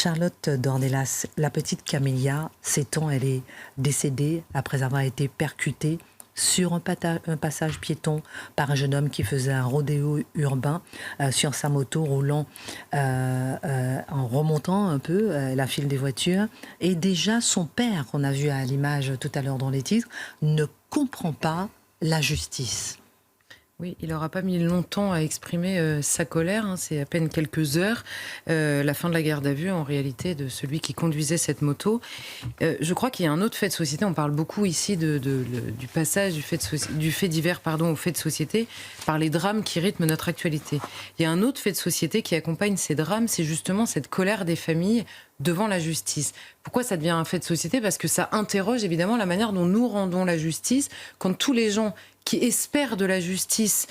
Charlotte Dornelas, la petite Camélia, sait-on, elle est décédée après avoir été percutée sur un passage piéton par un jeune homme qui faisait un rodéo urbain sur sa moto roulant en remontant un peu la file des voitures. Et déjà, son père, qu'on a vu à l'image tout à l'heure dans les titres, ne comprend pas la justice. Oui, il n'aura pas mis longtemps à exprimer sa colère, hein, c'est à peine quelques heures, la fin de la garde à vue en réalité de celui qui conduisait cette moto. Je crois qu'il y a un autre fait de société, on parle beaucoup ici du passage du fait divers au fait de société par les drames qui rythment notre actualité. Il y a un autre fait de société qui accompagne ces drames, c'est justement cette colère des familles devant la justice. Pourquoi ça devient un fait de société ? Parce que ça interroge évidemment la manière dont nous rendons la justice quand tous les gens qui espèrent de la justice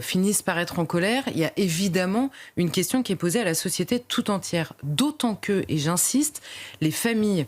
finissent par être en colère. Il y a évidemment une question qui est posée à la société tout entière. D'autant que, et j'insiste, les familles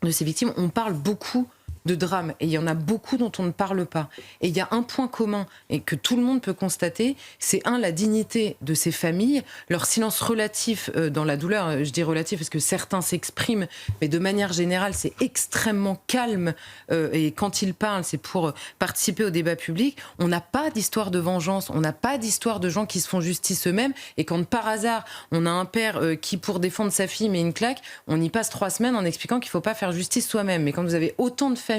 de ces victimes, on parle beaucoup de drames, et il y en a beaucoup dont on ne parle pas. Et il y a un point commun, et que tout le monde peut constater, c'est la dignité de ces familles, leur silence relatif dans la douleur, je dis relatif parce que certains s'expriment, mais de manière générale, c'est extrêmement calme, et quand ils parlent, c'est pour participer au débat public. On n'a pas d'histoire de vengeance, on n'a pas d'histoire de gens qui se font justice eux-mêmes, et quand par hasard, on a un père qui, pour défendre sa fille, met une claque, on y passe 3 semaines en expliquant qu'il ne faut pas faire justice soi-même. Mais quand vous avez autant de familles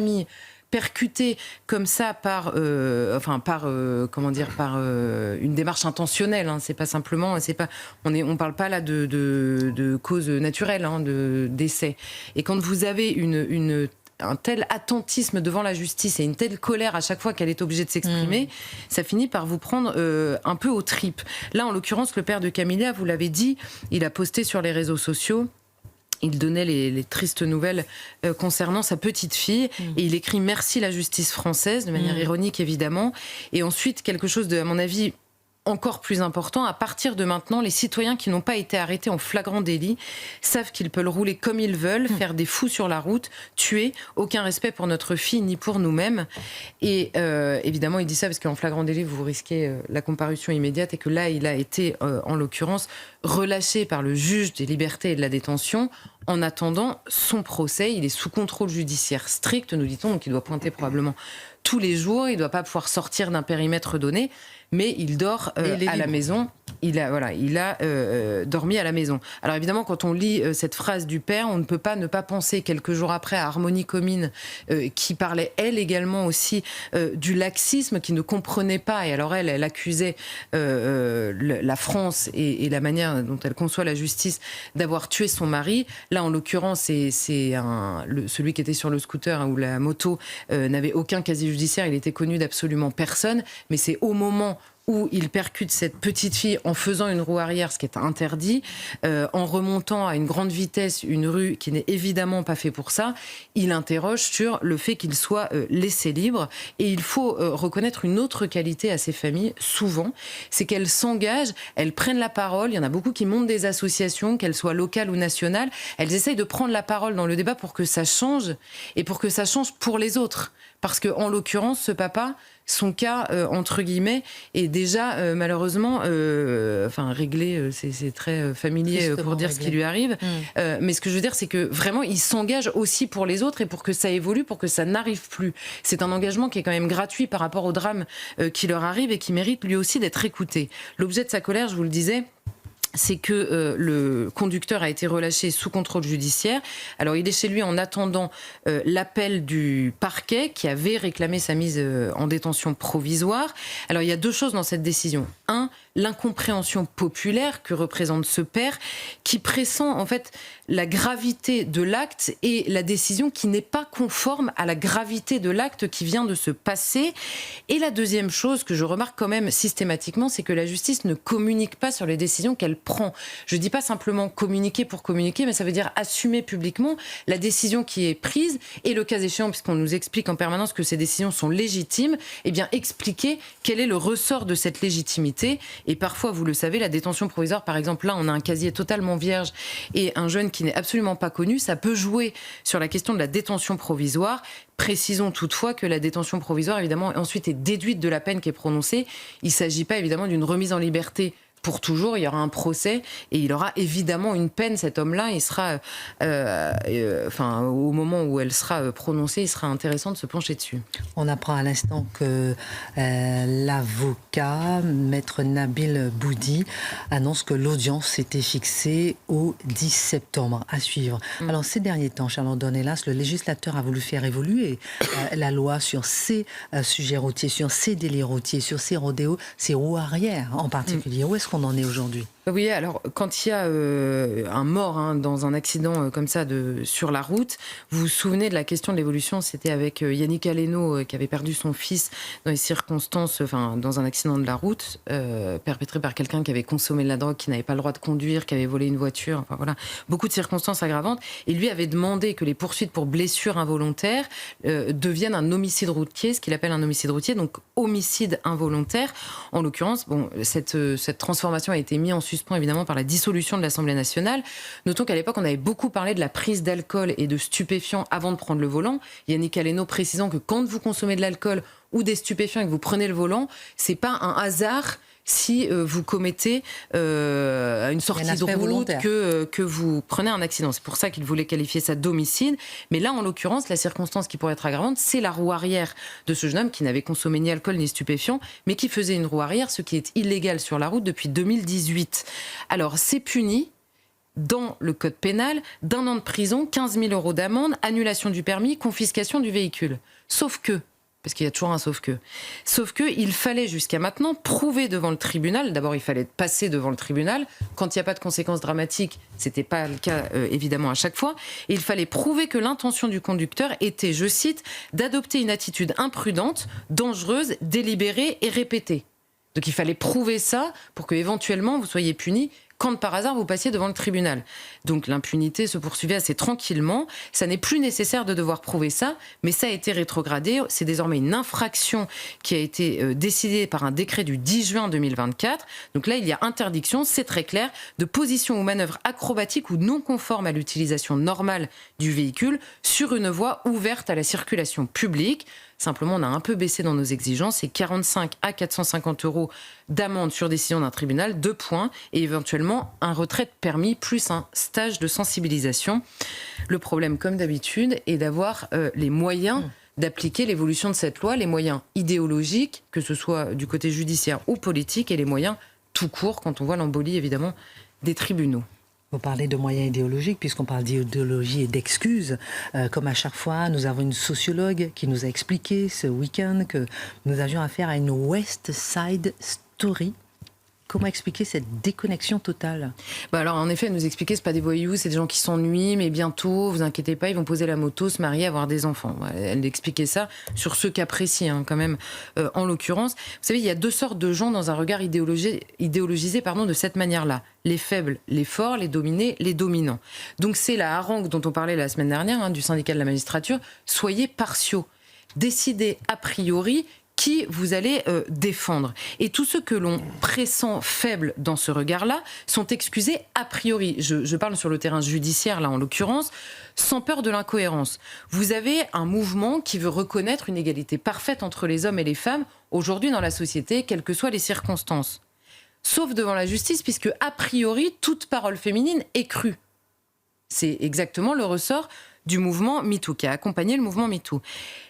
percutées comme ça par une démarche intentionnelle, hein, c'est pas simplement, on parle pas là de cause naturelle, hein, de décès. Et quand vous avez un tel attentisme devant la justice et une telle colère à chaque fois qu'elle est obligée de s'exprimer, ça finit par vous prendre un peu aux tripes. Là, en l'occurrence, le père de Camélia, vous l'avez dit, il a posté sur les réseaux sociaux. Il donnait les tristes nouvelles concernant sa petite fille. Et il écrit « Merci la justice française », de manière ironique évidemment. Et ensuite, quelque chose de, à mon avis, encore plus important, à partir de maintenant, les citoyens qui n'ont pas été arrêtés en flagrant délit savent qu'ils peuvent rouler comme ils veulent, faire des fous sur la route, tuer, aucun respect pour notre fille ni pour nous-mêmes. Et évidemment, il dit ça parce qu'en flagrant délit, vous risquez la comparution immédiate, et que là, il a été, en l'occurrence, relâché par le juge des libertés et de la détention. En attendant son procès, il est sous contrôle judiciaire strict, nous dit-on, donc il doit pointer probablement tous les jours, il ne doit pas pouvoir sortir d'un périmètre donné, mais il dort à la maison. Il a dormi à la maison. Alors évidemment, quand on lit cette phrase du père, on ne peut pas ne pas penser quelques jours après à Harmonie Comines, qui parlait elle également aussi du laxisme, qui ne comprenait pas, et alors elle accusait la France et la manière dont elle conçoit la justice d'avoir tué son mari. Là, en l'occurrence, c'est celui qui était sur le scooter, hein, ou la moto, n'avait aucun casier judiciaire, il était connu d'absolument personne, mais c'est au moment où il percute cette petite fille en faisant une roue arrière, ce qui est interdit, en remontant à une grande vitesse une rue qui n'est évidemment pas fait pour ça, il interroge sur le fait qu'il soit laissé libre. Et il faut reconnaître une autre qualité à ces familles, souvent, c'est qu'elles s'engagent, elles prennent la parole. Il y en a beaucoup qui montent des associations, qu'elles soient locales ou nationales. Elles essayent de prendre la parole dans le débat pour que ça change, et pour que ça change pour les autres. Parce que, en l'occurrence, ce papa, son cas, entre guillemets, est déjà malheureusement réglé, c'est très familier. Justement, pour dire réglé. Ce qui lui arrive. Mais ce que je veux dire, c'est que vraiment, il s'engage aussi pour les autres et pour que ça évolue, pour que ça n'arrive plus. C'est un engagement qui est quand même gratuit par rapport au drame qui leur arrive et qui mérite lui aussi d'être écouté. L'objet de sa colère, je vous le disais, c'est que le conducteur a été relâché sous contrôle judiciaire. Alors, il est chez lui en attendant l'appel du parquet qui avait réclamé sa mise en détention provisoire. Alors, il y a 2 choses dans cette décision. 1, l'incompréhension populaire que représente ce père, qui pressent en fait la gravité de l'acte et la décision qui n'est pas conforme à la gravité de l'acte qui vient de se passer. Et la deuxième chose que je remarque quand même systématiquement, c'est que la justice ne communique pas sur les décisions qu'elle prend. Je ne dis pas simplement communiquer pour communiquer, mais ça veut dire assumer publiquement la décision qui est prise, et le cas échéant, puisqu'on nous explique en permanence que ces décisions sont légitimes, eh bien expliquer quel est le ressort de cette légitimité. Et parfois, vous le savez, la détention provisoire, par exemple, là, on a un casier totalement vierge et un jeune qui n'est absolument pas connu, ça peut jouer sur la question de la détention provisoire. Précisons toutefois que la détention provisoire, évidemment, ensuite est déduite de la peine qui est prononcée. Il ne s'agit pas, évidemment, d'une remise en liberté pour toujours, il y aura un procès et il aura évidemment une peine, cet homme-là. Il sera, au moment où elle sera prononcée, il sera intéressant de se pencher dessus. On apprend à l'instant que l'avocat, maître Nabil Boudi, annonce que l'audience était fixée au 10 septembre. À suivre. Alors, ces derniers temps, Charlotte Dornelas, le législateur a voulu faire évoluer la loi sur ces sujets routiers, sur ces délits routiers, sur ces rodéos, ces roues arrière en particulier. Où est-ce qu'on en est aujourd'hui ? Oui, alors quand il y a un mort dans un accident comme ça sur la route, vous vous souvenez de la question de l'évolution, c'était avec Yannick Aleno qui avait perdu son fils dans les circonstances, dans un accident de la route, perpétré par quelqu'un qui avait consommé de la drogue, qui n'avait pas le droit de conduire, qui avait volé une voiture, beaucoup de circonstances aggravantes. Et lui avait demandé que les poursuites pour blessure involontaire deviennent un homicide routier, ce qu'il appelle un homicide routier, donc homicide involontaire. En l'occurrence, cette transformation a été mise en suspens évidemment par la dissolution de l'Assemblée nationale. Notons qu'à l'époque, on avait beaucoup parlé de la prise d'alcool et de stupéfiants avant de prendre le volant. Yannick Aleno précisant que quand vous consommez de l'alcool ou des stupéfiants et que vous prenez le volant, c'est pas un hasard si vous commettez une sortie de route, que vous prenez un accident. C'est pour ça qu'il voulait qualifier ça d'homicide. Mais là, en l'occurrence, la circonstance qui pourrait être aggravante, c'est la roue arrière de ce jeune homme qui n'avait consommé ni alcool ni stupéfiant, mais qui faisait une roue arrière, ce qui est illégal sur la route depuis 2018. Alors, c'est puni dans le code pénal d'1 an de prison, 15 000 € d'amende, annulation du permis, confiscation du véhicule. Sauf que, parce qu'il y a toujours un sauf que, il fallait jusqu'à maintenant prouver devant le tribunal, d'abord il fallait passer devant le tribunal, quand il n'y a pas de conséquences dramatiques, c'était pas le cas évidemment à chaque fois, et il fallait prouver que l'intention du conducteur était, je cite, d'adopter une attitude imprudente, dangereuse, délibérée et répétée. Donc il fallait prouver ça pour que éventuellement vous soyez puni quand par hasard vous passiez devant le tribunal. Donc l'impunité se poursuivait assez tranquillement. Ça n'est plus nécessaire de devoir prouver ça, mais ça a été rétrogradé. C'est désormais une infraction qui a été décidée par un décret du 10 juin 2024. Donc là, il y a interdiction, c'est très clair, de position ou manœuvre acrobatique ou non conforme à l'utilisation normale du véhicule sur une voie ouverte à la circulation publique. Simplement, on a un peu baissé dans nos exigences. C'est 45 à 450 € d'amende sur décision d'un tribunal, 2 points, et éventuellement un retrait de permis plus un stage de sensibilisation. Le problème, comme d'habitude, est d'avoir les moyens d'appliquer l'évolution de cette loi, les moyens idéologiques, que ce soit du côté judiciaire ou politique, et les moyens tout court, quand on voit l'embolie, évidemment, des tribunaux. Vous parlez de moyens idéologiques, puisqu'on parle d'idéologie et d'excuses. Comme à chaque fois, nous avons une sociologue qui nous a expliqué ce week-end que nous avions affaire à une West Side Story. Comment expliquer cette déconnexion totale ? Alors en effet, elle nous expliquait, c'est pas des voyous, c'est des gens qui s'ennuient, mais bientôt, vous inquiétez pas, ils vont poser la moto, se marier, avoir des enfants. Elle expliquait ça sur ce cas précis, quand même, en l'occurrence. Vous savez, il y a 2 sortes de gens dans un regard idéologisé de cette manière-là. Les faibles, les forts, les dominés, les dominants. Donc c'est la harangue dont on parlait la semaine dernière, du syndicat de la magistrature. Soyez partiaux. Décidez a priori qui vous allez défendre. Et tous ceux que l'on pressent faibles dans ce regard-là sont excusés a priori. Je parle sur le terrain judiciaire, là en l'occurrence, sans peur de l'incohérence. Vous avez un mouvement qui veut reconnaître une égalité parfaite entre les hommes et les femmes aujourd'hui dans la société, quelles que soient les circonstances. Sauf devant la justice, puisque a priori, toute parole féminine est crue. C'est exactement le ressort du mouvement MeToo, qui a accompagné le mouvement MeToo.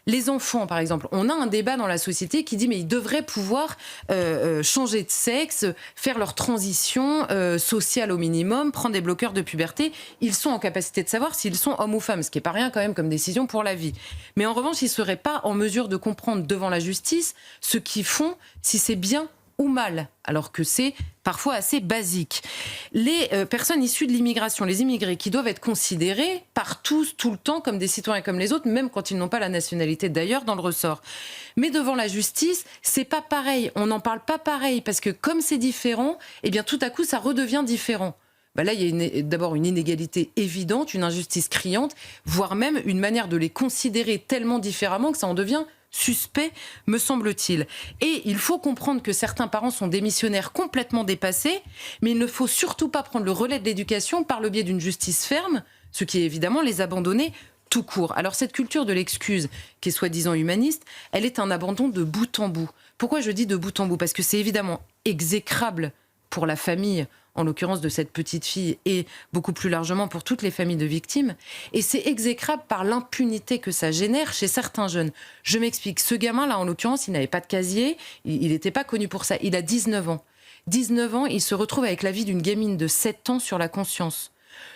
Les enfants, par exemple, on a un débat dans la société qui dit mais ils devraient pouvoir changer de sexe, faire leur transition sociale au minimum, prendre des bloqueurs de puberté. Ils sont en capacité de savoir s'ils sont hommes ou femmes, ce qui n'est pas rien quand même comme décision pour la vie. Mais en revanche, ils ne seraient pas en mesure de comprendre devant la justice ce qu'ils font, si c'est bien ou mal, alors que c'est parfois assez basique. Les personnes issues de l'immigration, les immigrés, qui doivent être considérés par tous, tout le temps, comme des citoyens comme les autres, même quand ils n'ont pas la nationalité d'ailleurs dans le ressort. Mais devant la justice, c'est pas pareil, on n'en parle pas pareil, parce que comme c'est différent, eh bien tout à coup ça redevient différent. Là, il y a d'abord une inégalité évidente, une injustice criante, voire même une manière de les considérer tellement différemment que ça en devient suspect, me semble-t-il. Et il faut comprendre que certains parents sont démissionnaires complètement dépassés, mais il ne faut surtout pas prendre le relais de l'éducation par le biais d'une justice ferme, ce qui est évidemment les abandonner tout court. Alors cette culture de l'excuse, qui est soi-disant humaniste, elle est un abandon de bout en bout. Pourquoi je dis de bout en bout ? Parce que c'est évidemment exécrable pour la famille, en l'occurrence de cette petite fille, et beaucoup plus largement pour toutes les familles de victimes. Et c'est exécrable par l'impunité que ça génère chez certains jeunes. Je m'explique. Ce gamin-là, en l'occurrence, il n'avait pas de casier, il n'était pas connu pour ça. Il a 19 ans. 19 ans, il se retrouve avec la vie d'une gamine de 7 ans sur la conscience.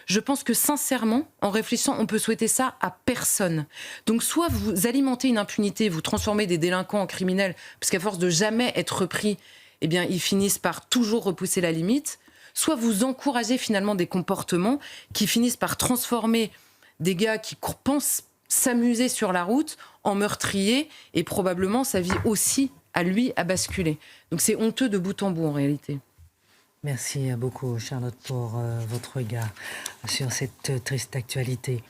Je pense que sincèrement, en réfléchissant, on peut souhaiter ça à personne. Donc soit vous alimentez une impunité, vous transformez des délinquants en criminels, parce qu'à force de jamais être repris, eh bien, ils finissent par toujours repousser la limite, soit vous encouragez finalement des comportements qui finissent par transformer des gars qui pensent s'amuser sur la route en meurtriers, et probablement sa vie aussi, à lui, a basculé. Donc c'est honteux de bout en bout en réalité. Merci beaucoup, Charlotte, pour votre regard sur cette triste actualité.